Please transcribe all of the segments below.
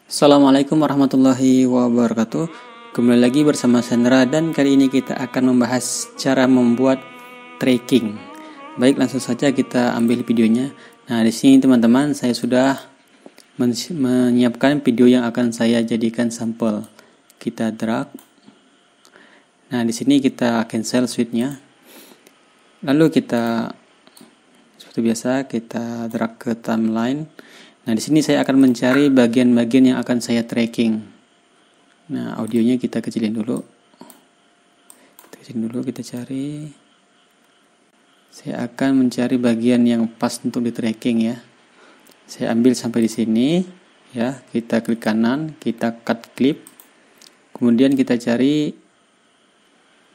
Assalamualaikum warahmatullahi wabarakatuh. Kembali lagi bersama Sandra dan kali ini kita akan membahas cara membuat tracking. Baik, langsung saja kita ambil videonya. Nah, di sini teman-teman saya sudah menyiapkan video yang akan saya jadikan sampel. Kita drag. Nah, di sini kita cancel switch-nya. Lalu kita seperti biasa kita drag ke timeline. Nah, di sini saya akan mencari bagian-bagian yang akan saya tracking. Nah, audionya kita kecilin dulu. Kita cari. Saya akan mencari bagian yang pas untuk di tracking ya. Saya ambil sampai di sini ya. Kita klik kanan, kita cut clip. Kemudian kita cari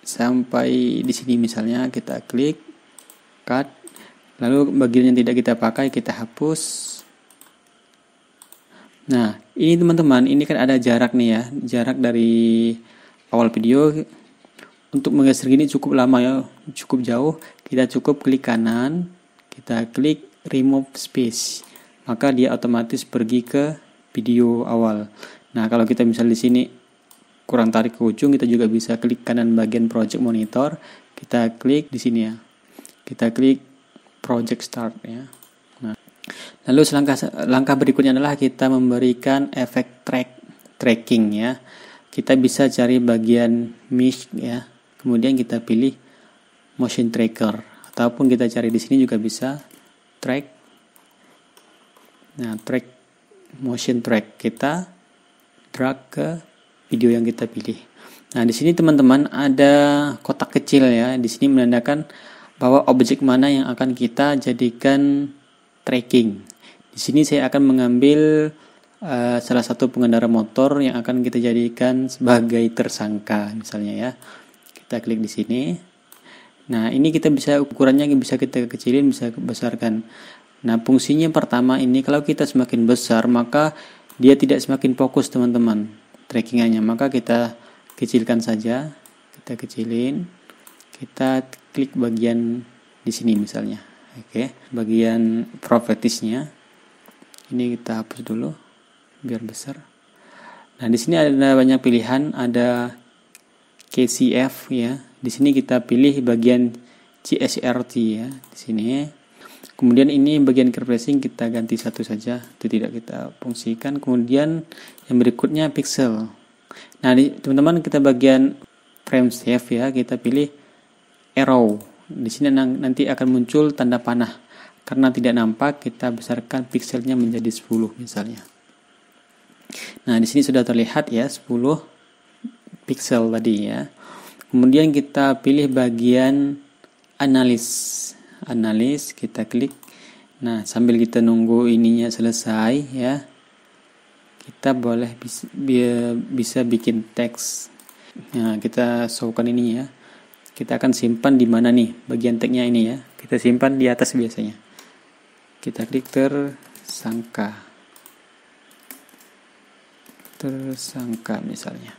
sampai di sini misalnya, kita klik cut. Lalu bagian yang tidak kita pakai kita hapus. Nah, ini teman-teman, ini kan ada jarak nih ya, jarak dari awal video untuk menggeser gini cukup lama ya, cukup jauh. Kita cukup klik kanan, kita klik remove space, maka dia otomatis pergi ke video awal. Nah, kalau kita misal di sini kurang tarik ke ujung, kita juga bisa klik kanan bagian project monitor, kita klik di sini ya, kita klik project start ya. Lalu langkah berikutnya adalah kita memberikan efek tracking ya. Kita bisa cari bagian mesh ya. Kemudian kita pilih motion tracker ataupun kita cari di sini juga bisa track. Nah, track motion track kita drag ke video yang kita pilih. Nah, di sini teman-teman ada kotak kecil ya. Di sini menandakan bahwa objek mana yang akan kita jadikan tracking. Di sini saya akan mengambil salah satu pengendara motor yang akan kita jadikan sebagai tersangka misalnya ya. Kita klik di sini. Nah, ini kita bisa ukurannya bisa kita kecilin, bisa besarkan. Nah, fungsinya pertama ini kalau kita semakin besar maka dia tidak semakin fokus teman-teman trackingannya. Maka kita kecilkan saja. Kita kecilin. Kita klik bagian di sini misalnya. Oke, bagian propertiesnya ini kita hapus dulu biar besar. Nah, di sini ada banyak pilihan, ada KCF ya. Di sini kita pilih bagian CSRT ya di sini. Kemudian ini bagian compressing kita ganti satu saja, itu tidak kita fungsikan. Kemudian yang berikutnya pixel. Nah, teman-teman kita bagian frame save ya, kita pilih arrow. Di sini nanti akan muncul tanda panah. Karena tidak nampak, kita besarkan pixelnya menjadi 10 misalnya. Nah, di sini sudah terlihat ya 10 pixel tadi ya. Kemudian kita pilih bagian analis, kita klik. Nah, sambil kita nunggu ininya selesai ya. Kita boleh bisa bikin teks. Nah, kita showkan ini ya. Kita akan simpan di mana nih bagian tagnya ini ya. Kita simpan di atas biasanya. Kita klik tersangka misalnya.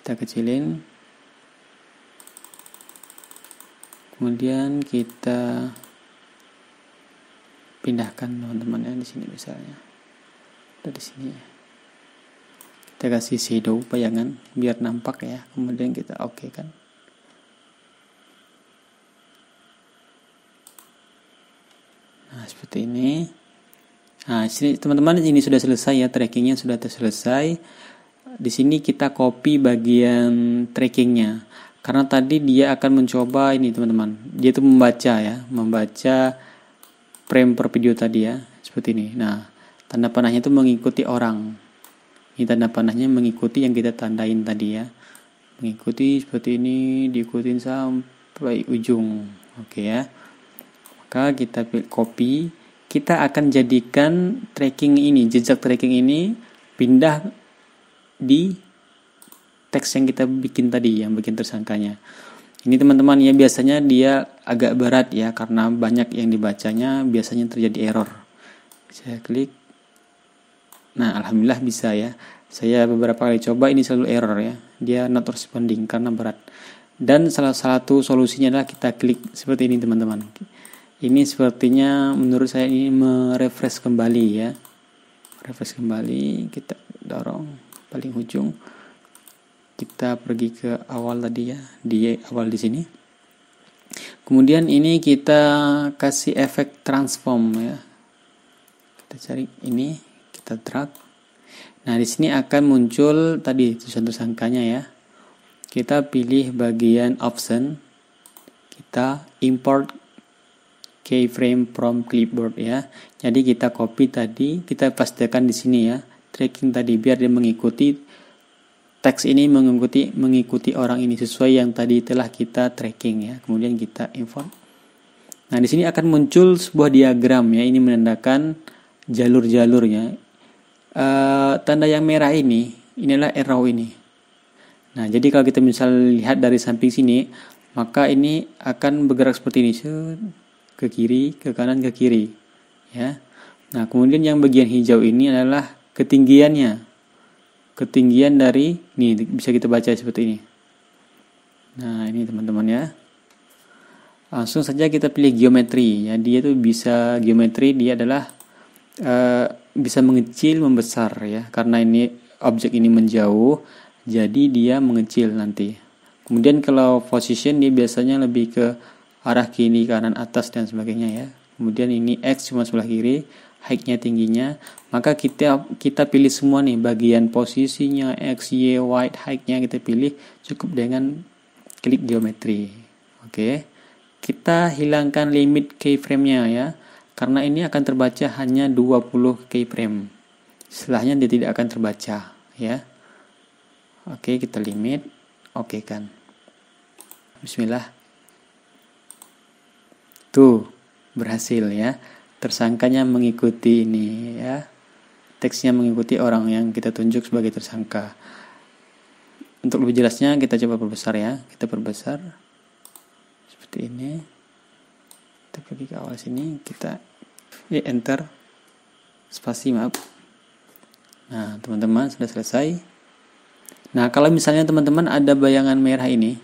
Kita kecilin. Kemudian kita pindahkan teman-teman ya di sini misalnya. Dari sini ya. Kita kasih shadow bayangan biar nampak ya. Kemudian kita oke kan. Nah, seperti ini. Nah, sini teman-teman ini sudah selesai ya, trackingnya sudah selesai. Di sini kita copy bagian trackingnya. Karena tadi dia akan mencoba ini teman-teman. Dia itu membaca frame per video tadi ya, seperti ini. Nah, tanda panahnya itu mengikuti orang. Ini tanda panahnya mengikuti yang kita tandain tadi ya. Mengikuti seperti ini, diikutin sampai ujung. Oke ya. Maka kita copy, kita akan jadikan tracking ini, jejak tracking ini pindah di teks yang kita bikin tadi, yang bikin tersangkanya. Ini teman-teman ya, biasanya dia agak berat ya, karena banyak yang dibacanya, biasanya terjadi error. Saya klik. Nah, alhamdulillah bisa ya. Saya beberapa kali coba ini selalu error ya. Dia not responding karena berat. Dan salah satu solusinya adalah kita klik seperti ini teman-teman. Ini sepertinya menurut saya ini merefresh kembali ya. Refresh kembali, kita dorong paling ujung. Kita pergi ke awal tadi ya, di awal di sini. Kemudian ini kita kasih efek transform ya. Kita cari ini, kita drag. Nah, di sini akan muncul tadi tulisan tersangkanya ya. Kita pilih bagian option. Kita import keyframe from clipboard ya. Jadi kita copy tadi, kita pastikan di sini ya, tracking tadi biar dia mengikuti teks ini, mengikuti orang ini sesuai yang tadi telah kita tracking ya. Kemudian kita import. Nah, di sini akan muncul sebuah diagram ya. Ini menandakan jalur-jalurnya. Tanda yang merah inilah arrow ini. Nah, jadi kalau kita misal lihat dari samping sini, maka ini akan bergerak seperti ini, ke kiri, ke kanan, ke kiri ya. Nah, kemudian yang bagian hijau ini adalah ketinggian dari ini, bisa kita baca seperti ini. Nah, ini teman-teman ya. Langsung saja kita pilih geometri ya. Dia tuh bisa geometri, dia adalah bisa mengecil, membesar ya. Karena ini objek ini menjauh, jadi dia mengecil nanti. Kemudian kalau position dia biasanya lebih ke arah kiri, kanan, atas dan sebagainya ya. Kemudian ini X cuma sebelah kiri, height-nya, tingginya. Maka kita pilih semua nih, bagian posisinya, X, Y, height-nya kita pilih, cukup dengan klik geometri. Oke. Kita hilangkan limit keyframe-nya ya. Karena ini akan terbaca hanya 20 keyframe. Setelahnya dia tidak akan terbaca ya. Oke, kita limit. Oke kan. Bismillah. Tuh, berhasil ya. Tersangkanya mengikuti ini ya. Teksnya mengikuti orang yang kita tunjuk sebagai tersangka. Untuk lebih jelasnya kita coba perbesar ya. Kita perbesar. Seperti ini. Kita pergi ke awal sini. Kita enter. Spasi maaf. Nah, teman-teman sudah selesai. Nah, kalau misalnya teman-teman ada bayangan merah ini,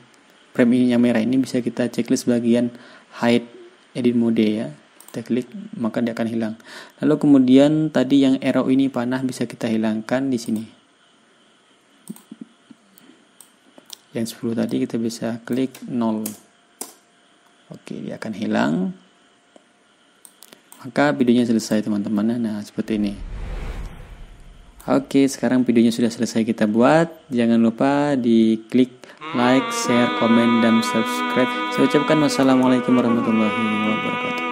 frame ini yang merah ini, bisa kita checklist bagian hide edit mode ya. Kita klik, maka dia akan hilang. Lalu kemudian tadi yang arrow ini panah bisa kita hilangkan di sini. Yang 10 tadi kita bisa klik 0. Oke, dia akan hilang. Maka videonya selesai teman-teman. Nah, seperti ini. Oke, sekarang videonya sudah selesai kita buat. Jangan lupa di klik like, share, komen, dan subscribe. Saya ucapkan wassalamualaikum warahmatullahi wabarakatuh.